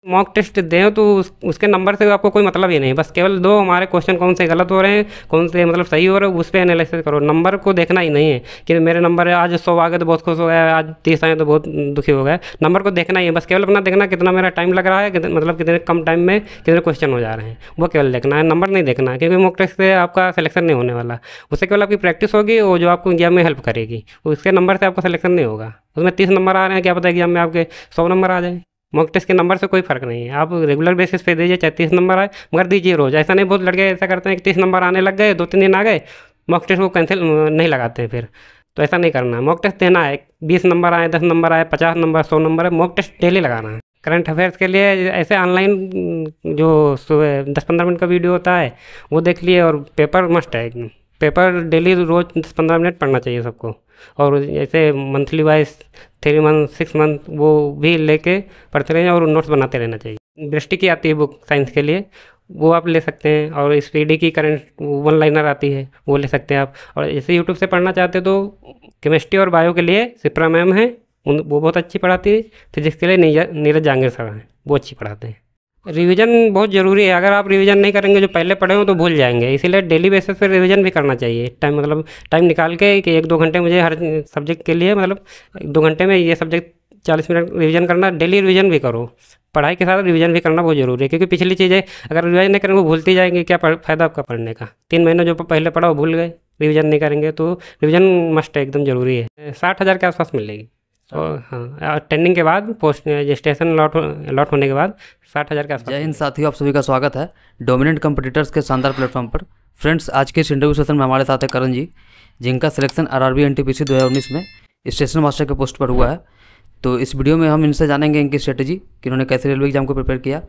Mock test दें तो उसके नंबर से आपको कोई मतलब ही नहीं, बस केवल दो हमारे क्वेश्चन कौन से गलत हो रहे हैं, कौन से मतलब सही हो रहे हैं, उस पर एनालिसिस करो। नंबर को देखना ही नहीं है कि मेरे नंबर है आज 100 आ गए तो बहुत खुश हो गया, आज 30 आए तो बहुत दुखी हो गया। नंबर को देखना ही है, बस केवल अपना देखना कितना मेरा टाइम लग रहा है, मतलब कितने कम टाइम में कितने क्वेश्चन हो जा रहे हैं, वो केवल देखना है, नंबर नहीं देखना है। क्योंकि मॉक टेस्ट से आपका सिलेक्शन नहीं होने वाला, उससे केवल आपकी प्रैक्टिस होगी और जो आपको एग्जाम में हेल्प करेगी। उसके नंबर से आपका सिलेक्शन नहीं होगा। उसमें 30 नंबर आ रहे हैं, क्या पता एग्जाम में आपके 100 नंबर आ जाए। मॉक टेस्ट के नंबर से कोई फ़र्क नहीं है, आप रेगुलर बेसिस पे दीजिए, चाहे 30 नंबर आए, मगर दीजिए रोज़। ऐसा नहीं, बहुत लड़के ऐसा करते हैं कि 30 नंबर आने लग गए, 2-3 दिन आ गए, मॉक टेस्ट को कैंसिल नहीं लगाते हैं फिर। तो ऐसा नहीं करना है, मॉक टेस्ट देना है। 20 नंबर आए, 10 नंबर आए, 50 नंबर, 100 नंबर है, मॉक टेस्ट डेली लगाना है। करंट अफेयर्स के लिए ऐसे ऑनलाइन जो सुबह 10-15 मिनट का वीडियो होता है वो देख लिए, और पेपर मस्ट है एकदम। पेपर डेली रोज़ 10-15 मिनट पढ़ना चाहिए सबको। और ऐसे मंथली वाइज 3 मंथ 6 मंथ वो भी लेके पढ़ते रहें और नोट्स बनाते रहना चाहिए। दृष्टि की आती है बुक साइंस के लिए, वो आप ले सकते हैं। और स्पीडी की करंट वन लाइनर आती है, वो ले सकते हैं आप। और जैसे यूट्यूब से पढ़ना चाहते हो तो केमिस्ट्री और बायो के लिए सिप्रा मैम है, वो बहुत अच्छी पढ़ाती है। फिजिक्स के लिए नीरज जांगीर सर हैं, वो अच्छी पढ़ाते हैं। रिवीजन बहुत ज़रूरी है, अगर आप रिवीजन नहीं करेंगे जो पहले पढ़े हो तो भूल जाएंगे। इसीलिए डेली बेसिस पे रिवीजन भी करना चाहिए। टाइम मतलब टाइम निकाल के कि 1-2 घंटे मुझे हर सब्जेक्ट के लिए, मतलब 2 घंटे में ये सब्जेक्ट 40 मिनट रिवीजन करना। डेली रिवीजन भी करो, पढ़ाई के साथ रिवीजन भी करना बहुत ज़रूरी है। क्योंकि पिछली चीज़ें अगर रिवीजन नहीं करेंगे वो भूलती जाएंगी, क्या फ़ायदा आपका पढ़ने का। 3 महीने जो पहले पढ़ा वो भूल गए, रिवीजन नहीं करेंगे। तो रिवीजन मस्ट है, एकदम ज़रूरी है। 60,000 के आसपास मिलेगी। और हाँ, ट्रेनिंग के बाद पोस्ट रजिस्ट्रेशन लॉट होने के बाद 60,000 के आसपास। जय हिंद साथियों, आप सभी का स्वागत है डोमिनेंट कंपटीटर्स के शानदार प्लेटफॉर्म पर। फ्रेंड्स, आज के इस इंटरव्यू सेशन में हमारे साथ है करण जी, जिनका सिलेक्शन आरआरबी एनटीपीसी 2019 में स्टेशन मास्टर के पोस्ट पर हुआ है। तो इस वीडियो में हम इनसे जानेंगे इनकी स्ट्रेटेजी कि इन्होंने कैसे रेलवे एग्जाम को प्रिपेयर किया।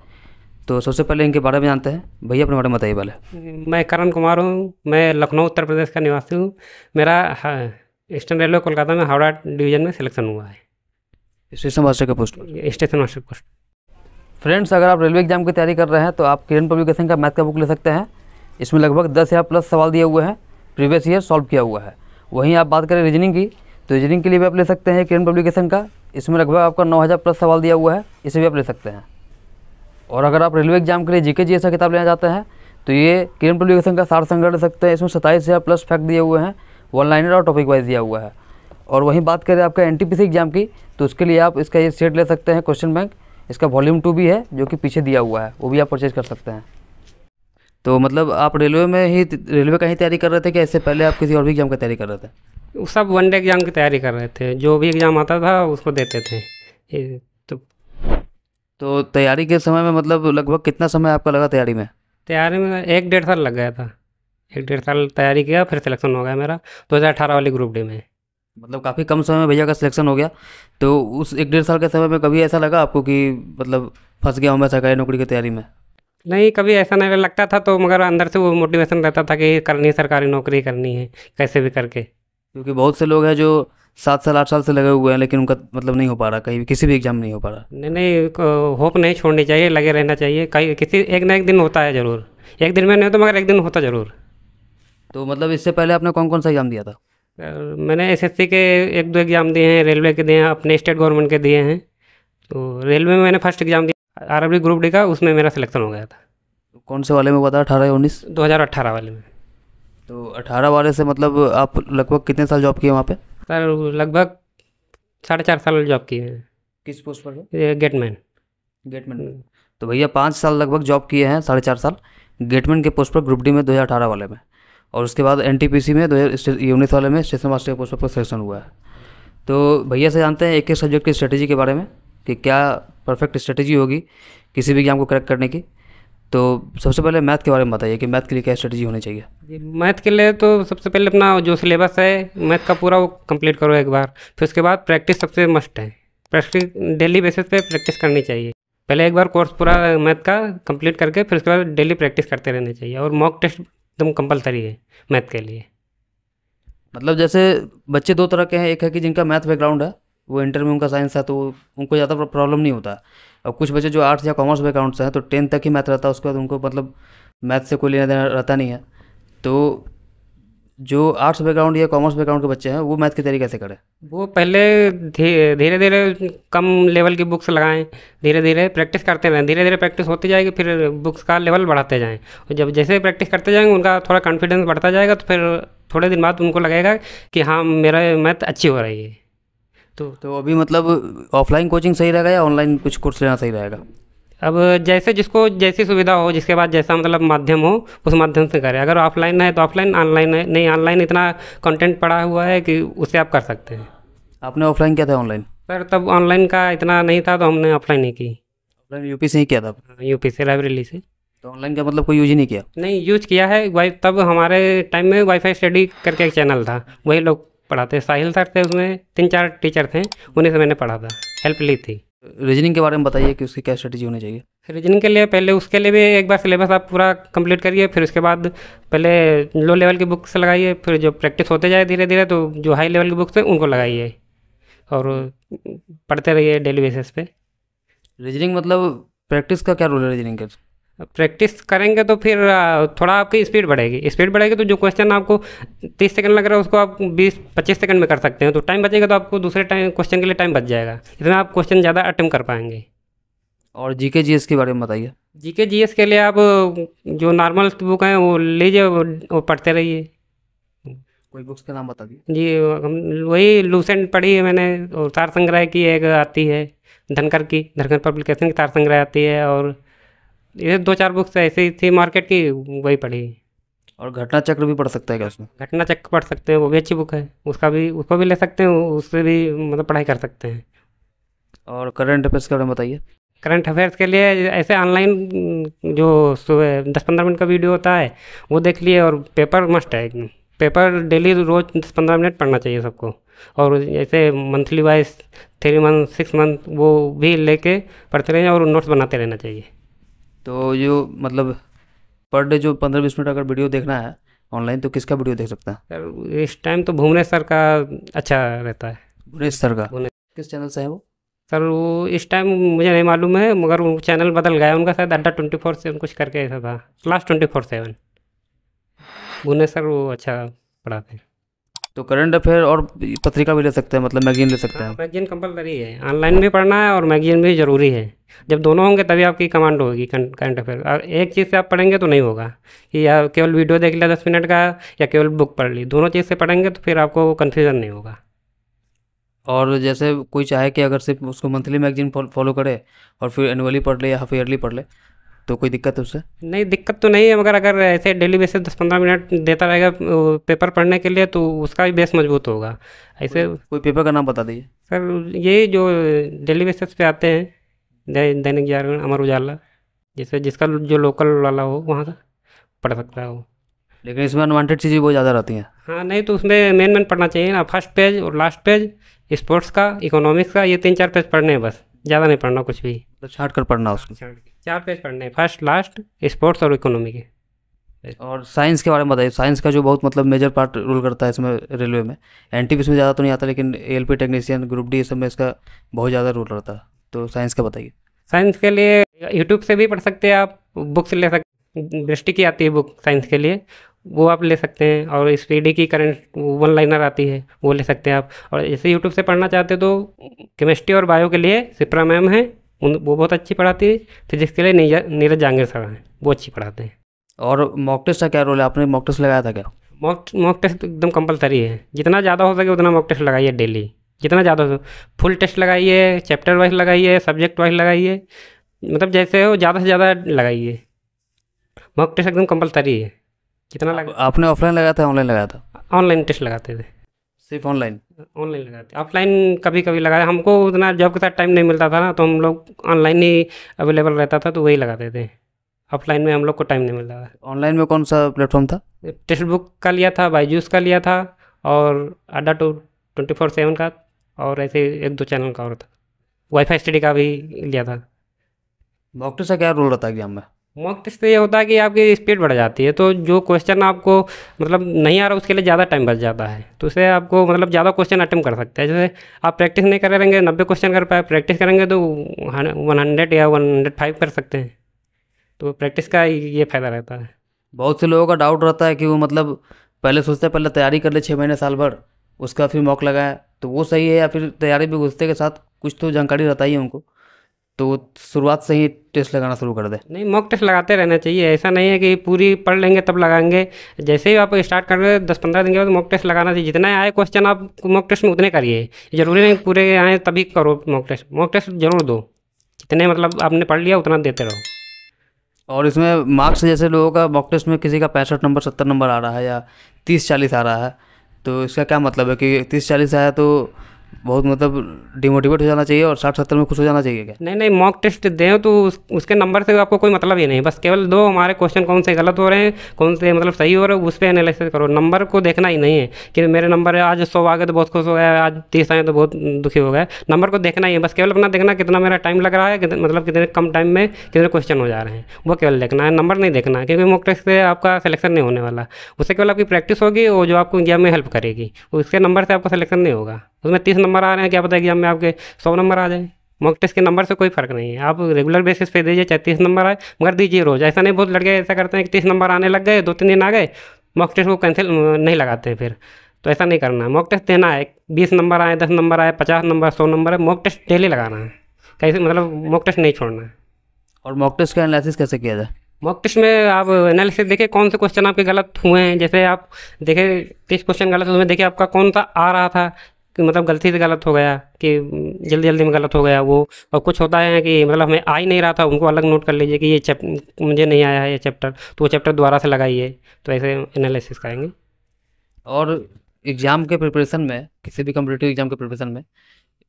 तो सबसे पहले इनके बारे में जानते हैं। भैया अपने बारे में बताइए पहले। मैं करण कुमार हूँ, मैं लखनऊ उत्तर प्रदेश का निवासी हूँ। मेरा ईस्टर्न रेलवे कोलकाता में हावड़ा डिवीज़न में सिलेक्शन हुआ है, स्टेशन मास्टर के पोस्ट पर। Station master post. फ्रेंड्स, अगर आप रेलवे एग्जाम की तैयारी कर रहे हैं तो आप किरण पब्लिकेशन का मैथ का बुक ले सकते हैं। इसमें लगभग 10,000 प्लस सवाल दिए हुए हैं, प्रीवियस ईयर सॉल्व किया हुआ है। वहीं आप बात करें रीजनिंग की, तो रीजनिंग के लिए भी आप ले सकते हैं किरण पब्लिकेशन का। इसमें लगभग आपका 9,000 प्लस सवाल दिया हुआ है, इसे भी आप ले सकते हैं। और अगर आप रेलवे एग्जाम के लिए जीके जीएस किताब लेना चाहते हैं तो ये किरण पब्लिकेशन का सार संग्रह ले सकते हैं। इसमें 27,000 प्लस फैक्ट दिए हुए हैं, वन लाइनर और टॉपिक वाइज दिया हुआ है। और वहीं बात करें आपका एनटीपीसी एग्जाम की, तो उसके लिए आप इसका ये सेट ले सकते हैं, क्वेश्चन बैंक। इसका वॉल्यूम 2 भी है जो कि पीछे दिया हुआ है, वो भी आप परचेज कर सकते हैं। तो मतलब आप रेलवे का ही तैयारी कर रहे थे कि इससे पहले आप किसी और भी एग्जाम की तैयारी कर रहे थे? सब वनडे एग्ज़ाम की तैयारी कर रहे थे, जो भी एग्ज़ाम आता था उसको देते थे। तो तैयारी के समय में मतलब लगभग कितना समय आपका लगा तैयारी में? तैयारी में 1-1.5 साल लग गया था। 1-1.5 साल तैयारी किया, फिर सिलेक्शन हो गया मेरा 2018 वाली ग्रुप डी में। मतलब काफ़ी कम समय में भैया का सिलेक्शन हो गया। तो उस 1-1.5 साल के समय में कभी ऐसा लगा आपको कि मतलब फंस गया हूँ मैं सरकारी नौकरी की तैयारी में? नहीं, कभी ऐसा नहीं लगता था, तो मगर अंदर से वो मोटिवेशन रहता था कि करनी है, सरकारी नौकरी करनी है कैसे भी करके। क्योंकि बहुत से लोग हैं जो 7 साल 8 साल से लगे हुए हैं, लेकिन उनका मतलब नहीं हो पा रहा, कहीं भी किसी भी एग्जाम में नहीं हो पा रहा। नहीं, होप नहीं छोड़नी चाहिए, लगे रहना चाहिए। कहीं किसी एक ना एक दिन होता है ज़रूर, एक दिन में नहीं होता मगर एक दिन होता ज़रूर। तो मतलब इससे पहले आपने कौन कौन सा एग्जाम दिया था? मैंने एसएससी के 1-2 एग्ज़ाम दिए हैं, रेलवे के दिए हैं, अपने स्टेट गवर्नमेंट के दिए हैं। तो रेलवे में मैंने फर्स्ट एग्ज़ाम दिया आरआरबी ग्रुप डी का, उसमें मेरा सिलेक्शन हो गया था। कौन से वाले में हुआ था, 18 या 19? 2018 वाले में। तो 18 वाले से मतलब आप लगभग कितने साल जॉब किए वहाँ पे? सर लगभग 4.5 साल जॉब की है। किस पोस्ट पर? ये गेटमैन। गेटमैन। तो भैया 5 साल लगभग जॉब किए हैं, 4.5 साल गेटमैन के पोस्ट पर ग्रुप डी में 2018 वाले में। और उसके बाद एनटीपीसी में 2019 वाले में स्टेशन मास्टर के पोस्ट पर सिलेक्शन हुआ है। तो भैया से जानते हैं एक एक सब्जेक्ट की स्ट्रेटेजी के बारे में कि क्या परफेक्ट स्ट्रेटेजी होगी किसी भी एग्जाम को क्रैक करने की। तो सबसे पहले मैथ के बारे में बताइए कि मैथ के लिए क्या स्ट्रेटजी होनी चाहिए? मैथ के लिए तो सबसे पहले अपना जो सिलेबस है मैथ का पूरा वो कंप्लीट करो एक बार। फिर उसके बाद प्रैक्टिस सबसे मस्ट है। प्रैक्टिस डेली बेसिस पे प्रैक्टिस करनी चाहिए। पहले एक बार कोर्स पूरा मैथ का कंप्लीट करके फिर उसके बाद डेली प्रैक्टिस करते रहना चाहिए। और मॉक टेस्ट एकदम कंपलसरी है मैथ के लिए। मतलब जैसे बच्चे 2 तरह के हैं, एक है कि जिनका मैथ बैकग्राउंड है, वो इंटर में उनका साइंस है तो उनको ज़्यादा प्रॉब्लम नहीं होता। और कुछ बच्चे जो आर्ट्स या कॉमर्स बैकग्राउंड से हैं तो 10th तक ही मैथ रहता है, उसके बाद उनको मतलब मैथ से कोई लेना देना रहता नहीं है। तो जो आर्ट्स बैकग्राउंड या कॉमर्स बैकग्राउंड के बच्चे हैं वो मैथ की तैयारी कैसे करें? वो पहले धीरे धीरे कम लेवल की बुक्स लगाएं, धीरे धीरे प्रैक्टिस करते रहें, धीरे धीरे प्रैक्टिस होती जाएगी, फिर बुक्स का लेवल बढ़ाते जाएं। और जब जैसे प्रैक्टिस करते जाएंगे उनका थोड़ा कॉन्फिडेंस बढ़ता जाएगा, तो फिर थोड़े दिन बाद उनको लगेगा कि हाँ मेरा मैथ अच्छी हो रही है। तो अभी मतलब ऑफलाइन कोचिंग सही रहेगा या ऑनलाइन कुछ कोर्स लेना सही रहेगा? अब जैसे जिसको जैसी सुविधा हो, जिसके बाद जैसा मतलब माध्यम हो, उस माध्यम से करें। अगर ऑफलाइन है तो ऑफलाइन, ऑनलाइन है नहीं, ऑनलाइन इतना कंटेंट पड़ा हुआ है कि उससे आप कर सकते हैं। आपने ऑफलाइन किया था ऑनलाइन? सर तब ऑनलाइन का इतना नहीं था तो हमने ऑफलाइन ही की। ऑफलाइन यूपी से ही किया था? यूपी से, लाइब्रेरी से। तो ऑनलाइन का मतलब कोई यूज ही नहीं किया? नहीं, यूज किया है। तब हमारे टाइम में वाईफाई स्टडी करके एक चैनल था, वही लोग पढ़ाते। साहिल सर थे, उसमें 3-4 टीचर थे, उन्हीं से मैंने पढ़ा था, हेल्प ली थी। रीजनिंग के बारे में बताइए कि उसकी क्या स्ट्रेटेजी होनी चाहिए? रीजनिंग के लिए पहले उसके लिए भी एक बार सिलेबस आप पूरा कंप्लीट करिए, फिर उसके बाद पहले लो लेवल की बुक्स लगाइए, फिर जो प्रैक्टिस होते जाए धीरे धीरे तो जो हाई लेवल की बुक्स हैं उनको लगाइए और पढ़ते रहिए डेली बेसिस पे। रीजनिंग मतलब प्रैक्टिस का क्या रोल है रीजनिंग का? प्रैक्टिस करेंगे तो फिर थोड़ा आपकी स्पीड बढ़ेगी तो जो क्वेश्चन आपको 30 सेकंड लग रहा है उसको आप 20-25 सेकंड में कर सकते हैं। तो टाइम बचेगा तो आपको दूसरे टाइम क्वेश्चन के लिए टाइम बच जाएगा, इसमें आप क्वेश्चन ज़्यादा अटेम्प्ट कर पाएंगे। और जीके जीएस के बारे में बताइए। जीके जीएस के लिए आप जो नॉर्मल बुक हैं वो लीजिए, वो पढ़ते रहिए। कोई बुक्स का नाम बता दीजिए। जी, हम वही लूसेंट पढ़ी है मैंने, और तार संग्रह की एक आती है, धनकर पब्लिकेशन की तार संग्रह आती है, और ये 2-4 बुक्स ऐसी थी मार्केट की, वही पढ़ी। और घटना चक्र भी पढ़ सकता है क्या उसमें? घटना चक्र पढ़ सकते हैं, वो भी अच्छी बुक है, उसको भी ले सकते हैं, उससे भी मतलब पढ़ाई कर सकते हैं। और करंट अफेयर्स के बारे में बताइए। करंट अफेयर्स के लिए ऐसे ऑनलाइन जो सुबह 10-15 मिनट का वीडियो होता है वो देख लिए, और पेपर मस्ट है एकदम। पेपर डेली रोज़ 10-15 मिनट पढ़ना चाहिए सबको, और ऐसे मंथली वाइज 3 मंथ 6 मंथ वो भी लेके पढ़ते रहें और नोट्स बनाते रहना चाहिए। तो जो मतलब पर डे जो 15-20 मिनट अगर वीडियो देखना है ऑनलाइन तो किसका वीडियो देख सकता है? सर इस टाइम तो भुवनेश सर का अच्छा रहता है। भुवनेश सर का? भुवनेश किस चैनल से है वो? सर वो इस टाइम मुझे नहीं मालूम है, मगर वो चैनल बदल गया उनका, शायद अड्डा 24/7 कुछ करके ऐसा था, क्लास 24/7। भुवनेश सर वो अच्छा पढ़ाते हैं। तो करंट अफेयर और पत्रिका भी ले सकते हैं, मतलब मैगजीन ले सकते हैं? मैगजीन कंपलसरी है, ऑनलाइन भी पढ़ना है और मैगजीन भी ज़रूरी है। जब दोनों होंगे तभी आपकी कमांड होगी करंट अफेयर। एक चीज़ से आप पढ़ेंगे तो नहीं होगा कि या केवल वीडियो देख लिया 10 मिनट का, या केवल बुक पढ़ ली। दोनों चीज़ से पढ़ेंगे तो फिर आपको कन्फ्यूज़न नहीं होगा। और जैसे कोई चाहे कि अगर सिर्फ उसको मंथली मैगजीन फॉलो करे और फिर एनुअली पढ़ ले या हाफ ईयरली पढ़ ले तो कोई दिक्कत है उससे? नहीं, दिक्कत तो नहीं है, मगर अगर ऐसे डेली बेसिस 10-15 मिनट देता रहेगा पेपर पढ़ने के लिए तो उसका भी बेस मजबूत होगा। ऐसे कोई पेपर का नाम बता दीजिए। सर ये जो डेली बेसिस पे आते हैं, दैनिक जागरण, अमर उजाला, जैसे जिसका जो लोकल वाला हो वहाँ का पढ़ सकता है वो। लेकिन इसमें अनवांटेड चीज़ें बहुत ज़्यादा रहती हैं। हाँ, नहीं तो उसमें मेन पढ़ना चाहिए ना, फर्स्ट पेज और लास्ट पेज, स्पोर्ट्स का, इकोनॉमिक्स का, ये 3-4 पेज पढ़ने हैं बस, ज़्यादा नहीं पढ़ना कुछ भी। तो छाँट कर पढ़ना उसको। 4 पेज पढ़ने हैं, फर्स्ट लास्ट स्पोर्ट्स और इकोनॉमी के। और साइंस के बारे में बताइए। साइंस का जो बहुत मतलब मेजर पार्ट रोल करता है इसमें रेलवे में। एनटीपीसी में ज़्यादा तो नहीं आता, लेकिन एएलपी टेक्नीशियन, ग्रुप डी, सब में इसका बहुत ज़्यादा रोल रहता है। तो साइंस का बताइए। साइंस के लिए यूट्यूब से भी पढ़ सकते हैं आप, बुक्स ले सकते, दृष्टि की आती है बुक साइंस के लिए, वो आप ले सकते हैं। और स्पीडी की करंट 1 लाइनर आती है, वो ले सकते हैं आप। और जैसे यूट्यूब से पढ़ना चाहते हो तो केमिस्ट्री और बायो के लिए सिप्रा मैम है, वो बहुत अच्छी पढ़ाती है। फिजिक्स के लिए नीरज जहांगीर सर हैं, वो अच्छी पढ़ाते हैं। और मॉक टेस्ट का क्या रोल है? आपने मॉक टेस्ट लगाया था क्या? मॉक टेस्ट तो एकदम कंपलसरी है, जितना ज़्यादा हो सके उतना मॉक टेस्ट लगाइए डेली, जितना ज़्यादा हो। फुल टेस्ट लगाइए, चैप्टर वाइज लगाइए, सब्जेक्ट वाइज लगाइए, मतलब जैसे हो ज़्यादा से ज़्यादा लगाइए। मॉक टेस्ट एकदम कंपलसरी है, जितना लगा। आपने ऑफलाइन लगाया था ऑनलाइन लगाया था? ऑनलाइन टेस्ट लगाते थे। सिर्फ ऑनलाइन? ऑनलाइन लगाते, ऑफलाइन कभी कभी लगाया। हमको उतना जॉब के साथ टाइम नहीं मिलता था ना, तो हम लोग ऑनलाइन ही अवेलेबल रहता था तो वही लगाते थे। ऑफलाइन में हम लोग को टाइम नहीं मिलता था। ऑनलाइन में कौन सा प्लेटफॉर्म था? टेक्स्ट बुक का लिया था, बायजूस का लिया था, और अड्डा 24/7 का, और ऐसे 1-2 चैनल का और था। वाईफाई स्टडी का भी लिया था। मॉक टेस्ट का क्या रोल रहता है एग्जाम में? मॉक टेस्ट से ये होता है कि आपकी स्पीड बढ़ जाती है, तो जो क्वेश्चन आपको मतलब नहीं आ रहा उसके लिए ज़्यादा टाइम बच जाता है, तो उससे आपको मतलब ज़्यादा क्वेश्चन अटेम्प्ट कर सकते हैं। जैसे आप प्रैक्टिस नहीं कर रहेंगे 90 क्वेश्चन कर पाए, प्रैक्टिस करेंगे तो 100 या 105 कर सकते हैं। तो प्रैक्टिस का ये फ़ायदा रहता है। बहुत से लोगों का डाउट रहता है कि वो मतलब पहले सोचते हैं पहले तैयारी कर ले 6 महीने साल भर, उसका फिर मौका लगाए, तो वो सही है? या फिर तैयारी भी घुसते के साथ कुछ तो जानकारी रहता ही है उनको, तो वो शुरुआत से ही टेस्ट लगाना शुरू कर दे? नहीं, मॉक टेस्ट लगाते रहना चाहिए। ऐसा नहीं है कि पूरी पढ़ लेंगे तब लगाएंगे। जैसे ही आप स्टार्ट कर रहे हैं 10-15 दिन के बाद मॉक टेस्ट लगाना चाहिए। जितना आए क्वेश्चन आप मॉक टेस्ट में उतने करिए, ज़रूरी नहीं पूरे आए तभी करो मॉक टेस्ट। मॉक टेस्ट जरूर दो, जितने मतलब आपने पढ़ लिया उतना देते रहो। और इसमें मार्क्स जैसे लोगों का मॉक टेस्ट में किसी का 65 नंबर 70 नंबर आ रहा है या 30-40 आ रहा है, तो इसका क्या मतलब है कि 30-40 आया तो बहुत मतलब डिमोटिवेट हो जाना चाहिए और 60-70 में खुश हो जाना चाहिए क्या? नहीं नहीं, मॉक टेस्ट दें तो उसके नंबर से आपको कोई मतलब ही नहीं। बस केवल दो हमारे क्वेश्चन कौन से गलत हो रहे हैं, कौन से मतलब सही हो रहे हैं, उस पर एनालिसिस करो। नंबर को देखना ही नहीं है कि मेरे नंबर है आज 100 आ गए तो बहुत खुश हो गया, आज 30 आए तो बहुत दुखी हो गया। नंबर को देखना ही है, बस केवल अपना देखना कितना मेरा टाइम लग रहा है, मतलब कितने कम टाइम में कितने क्वेश्चन हो जा रहे हैं, वो केवल देखना है। नंबर नहीं देखना है, क्योंकि मॉक टेस्ट से आपका सिलेक्शन नहीं होने वाला। उससे केवल आपकी प्रैक्टिस होगी, वो जो आपको एग्जाम में हेल्प करेगी। उसके नंबर से आपका सिलेक्शन नहीं होगा। उसमें 30 नंबर आ रहे हैं, क्या पता एग्जाम में आपके 100 नंबर आ जाए। मॉक टेस्ट के नंबर से कोई फ़र्क नहीं है। आप रेगुलर बेसिस पे दीजिए, चाहे 30 नंबर आए, मगर दीजिए रोज़। ऐसा नहीं, बहुत लड़के ऐसा करते हैं कि 30 नंबर आने लग गए, 2-3 दिन आ गए, मॉक टेस्ट को कैंसिल नहीं लगाते हैं फिर। तो ऐसा नहीं करना है। मॉक टेस्ट देना है, 20 नंबर आए, 10 नंबर आए, 50 नंबर, 100 नंबर है, मॉक टेस्ट डेली लगाना है। कैसे मतलब मॉक टेस्ट नहीं छोड़ना है। और मॉक टेस्ट का एनालिसिस कैसे किया जाए? मॉक टेस्ट में आप एनालिसिस देखिए कौन से क्वेश्चन आपके गलत हुए हैं। जैसे आप देखे 30 क्वेश्चन गलत, उसमें देखिए आपका कौन सा आ रहा था कि मतलब गलती से गलत हो गया, कि जल्दी जल्दी में गलत हो गया वो। और कुछ होता है कि मतलब हमें आ ही नहीं रहा था, उनको अलग नोट कर लीजिए कि ये मुझे नहीं आया है ये चैप्टर, तो वो चैप्टर दोबारा से लगाइए। तो ऐसे एनालिसिस करेंगे। और एग्ज़ाम के प्रिपरेशन में, किसी भी कॉम्पिटिटिव एग्जाम के प्रिपरेशन में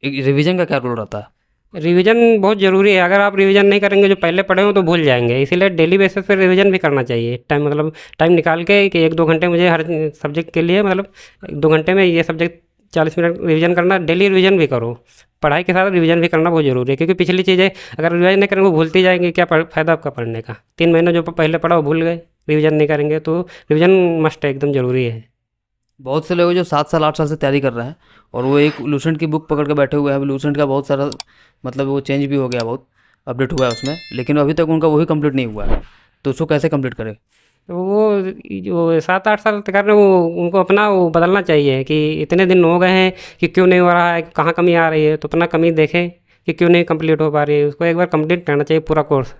रिवीजन का क्या रोल रहता है? रिवीजन बहुत ज़रूरी है। अगर आप रिवीजन नहीं करेंगे, जो पहले पढ़े हो तो भूल जाएंगे। इसीलिए डेली बेसिस पे रिवीजन भी करना चाहिए। टाइम मतलब टाइम निकाल के कि 1-2 घंटे मुझे हर सब्जेक्ट के लिए, मतलब 2 घंटे में ये सब्जेक्ट 40 मिनट रिवीजन करना। डेली रिवीजन भी करो। पढ़ाई के साथ रिवीजन भी करना बहुत ज़रूरी है, क्योंकि पिछली चीज़ें अगर रिवीजन नहीं करेंगे वो भूलती जाएंगी। क्या फ़ायदा आपका पढ़ने का? 3 महीने जो पहले पढ़ा वो भूल गए, रिवीजन नहीं करेंगे। तो रिवीजन मस्ट है, एकदम ज़रूरी है। बहुत से लोग जो 7 साल 8 साल से तैयारी कर रहे हैं और वो एक लूसेंट की बुक पकड़ के बैठे हुए हैं। लूसेंट का बहुत सारा मतलब वो चेंज भी हो गया, बहुत अपडेट हुआ है उसमें, लेकिन अभी तक उनका वही कंप्लीट नहीं हुआ है, तो उसको कैसे कंप्लीट करें? तो वो जो 7-8 साल तक कर रहे हैं, वो उनको अपना वो बदलना चाहिए कि इतने दिन हो गए हैं कि क्यों नहीं हो रहा है, कहाँ कमी आ रही है। तो अपना कमी देखें कि क्यों नहीं कंप्लीट हो पा रही है। उसको एक बार कंप्लीट करना चाहिए पूरा कोर्स।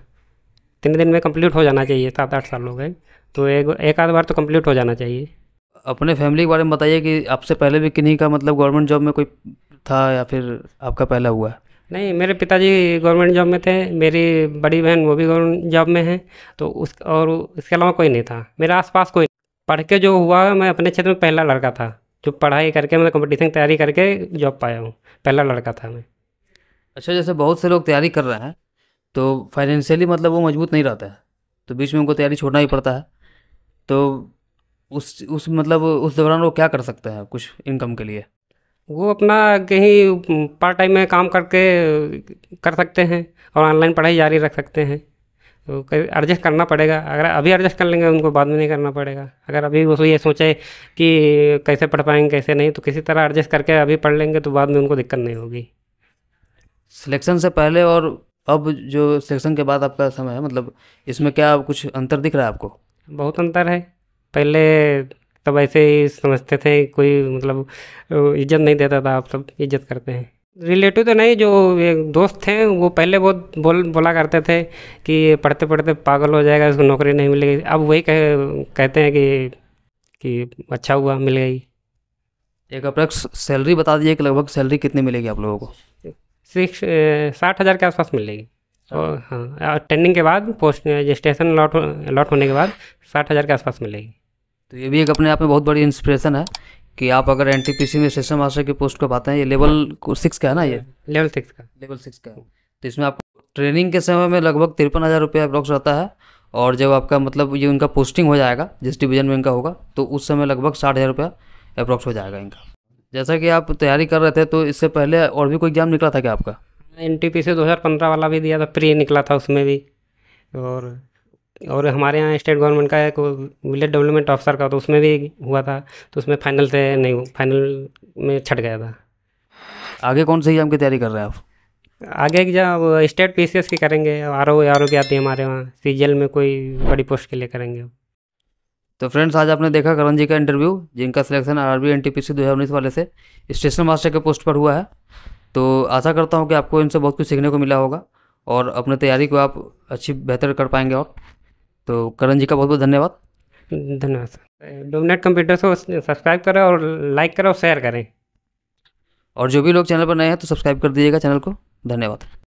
इतने दिन में कंप्लीट हो जाना चाहिए। 7-8 साल हो गए तो एक आध बार तो कंप्लीट हो जाना चाहिए। अपने फैमिली के बारे में बताइए कि आपसे पहले भी किन्हीं का मतलब गवर्नमेंट जॉब में कोई था या फिर आपका पहला हुआ है? नहीं, मेरे पिताजी गवर्नमेंट जॉब में थे। मेरी बड़ी बहन वो भी गवर्नमेंट जॉब में है। तो और इसके अलावा कोई नहीं था मेरे आसपास। कोई पढ़ के जो हुआ, मैं अपने क्षेत्र में पहला लड़का था जो पढ़ाई करके, मतलब कंपटीशन की तैयारी करके जॉब पाया हूँ। पहला लड़का था मैं। अच्छा, जैसे बहुत से लोग तैयारी कर रहे हैं तो फाइनेंशियली मतलब वो मजबूत नहीं रहता है, तो बीच में उनको तैयारी छोड़ना ही पड़ता है, तो उस मतलब उस दौरान वो क्या कर सकते हैं कुछ इनकम के लिए? वो अपना कहीं पार्ट टाइम में काम करके कर सकते हैं, और ऑनलाइन पढ़ाई जारी रख सकते हैं। तो एडजस्ट करना पड़ेगा। अगर अभी एडजस्ट कर लेंगे उनको बाद में नहीं करना पड़ेगा। अगर अभी वो ये सोचे कि कैसे पढ़ पाएंगे कैसे नहीं, तो किसी तरह एडजस्ट करके अभी पढ़ लेंगे तो बाद में उनको दिक्कत नहीं होगी। सिलेक्शन से पहले और अब जो सिलेक्शन के बाद आपका समय है, मतलब इसमें क्या कुछ अंतर दिख रहा है आपको? बहुत अंतर है। पहले सब ऐसे ही समझते थे, कोई मतलब इज्जत नहीं देता था। अब सब इज्जत करते हैं। रिलेटिव तो नहीं, जो एक दोस्त थे वो पहले बहुत बोला करते थे कि पढ़ते पढ़ते पागल हो जाएगा, उसको नौकरी नहीं मिलेगी। अब वही कहते हैं कि अच्छा हुआ मिल गई। एक अप्रॉक्स सैलरी बता दीजिए कि लगभग सैलरी कितनी मिलेगी आप लोगों को? 60,000 के आसपास मिलेगी। और हाँ, ट्रेनिंग के बाद, पोस्ट रजिस्ट्रेशन लॉट होने के बाद 60,000 के आसपास मिलेगी। तो ये भी एक अपने आप में बहुत बड़ी इंस्पिरेशन है कि आप अगर एनटीपीसी में स्टेशन मास्टर की पोस्ट को पाते हैं। ये लेवल 6 का है ना? ये लेवल 6 का। लेवल 6 का है। तो इसमें आपको ट्रेनिंग के समय में लगभग 53,000 रुपये अप्रॉक्स रहता है, और जब आपका मतलब ये उनका पोस्टिंग हो जाएगा, जिस डिवीजन में इनका होगा, तो उस समय लगभग 60,000 रुपया अप्रॉक्स हो जाएगा इनका। जैसा कि आप तैयारी कर रहे थे, तो इससे पहले और भी कोई एग्जाम निकला था क्या आपका? NTPC 2015 वाला भी दिया था, प्री निकला था उसमें भी। और हमारे यहाँ स्टेट गवर्नमेंट का एक विलेज डेवलपमेंट ऑफिसर का, तो उसमें भी हुआ था। तो उसमें फाइनल से नहीं, फाइनल में छट गया था। आगे कौन से एग्जाम की तैयारी कर रहे हैं आप? आगे एग्जाम स्टेट PCS की करेंगे। RO की आती है हमारे वहाँ। CGL में कोई बड़ी पोस्ट के लिए करेंगे। तो फ्रेंड्स, आज आपने देखा करण जी का इंटरव्यू, जिनका सिलेक्शन आरआरबी एनटीपीसी 2019 वाले से स्टेशन मास्टर के पोस्ट पर हुआ है। तो आशा करता हूँ कि आपको इनसे बहुत कुछ सीखने को मिला होगा और अपने तैयारी को आप अच्छी बेहतर कर पाएंगे। और तो करण जी का बहुत बहुत धन्यवाद। धन्यवाद सर। डोमिनेट कंप्यूटर्स को सब्सक्राइब करें और लाइक करें और शेयर करें। और जो भी लोग चैनल पर नए हैं तो सब्सक्राइब कर दीजिएगा चैनल को। धन्यवाद।